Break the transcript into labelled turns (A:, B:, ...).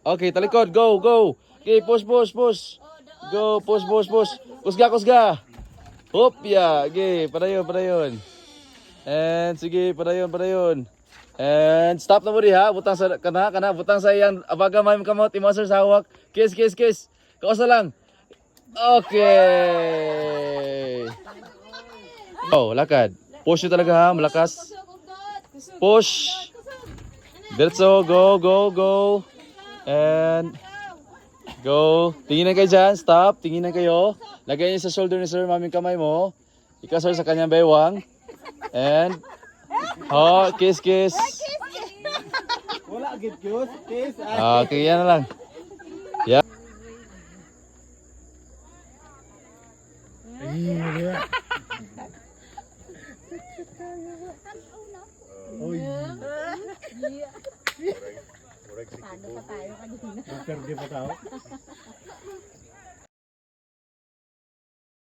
A: Okay, talikod. Go, go. Okay, push, push, push. Go, push, push, push. Kusga, kusga. Hop, ya. Okay, padayon, padayon. And sige, padayon, padayon. And stop na mo diha. Butang sa kana, butang sa iyang abaga may kamot imo sir sa hawak. Kiss, kiss, kiss. Kausa lang. Okay. Oh, lakad. Push yun talaga ha, malakas. Push. Diretso, go, go, go. And go. Tingin na kayo dyan. Stop. Tingin na kayo. Lagay niyo sa shoulder ni sir, maming kamay mo. Ikaw sir sa kanyang baywang. And oh, kiss, kiss.
B: Wala gid kiss.
A: Okay, yan na lang. Yeah.
B: Perde pa tao.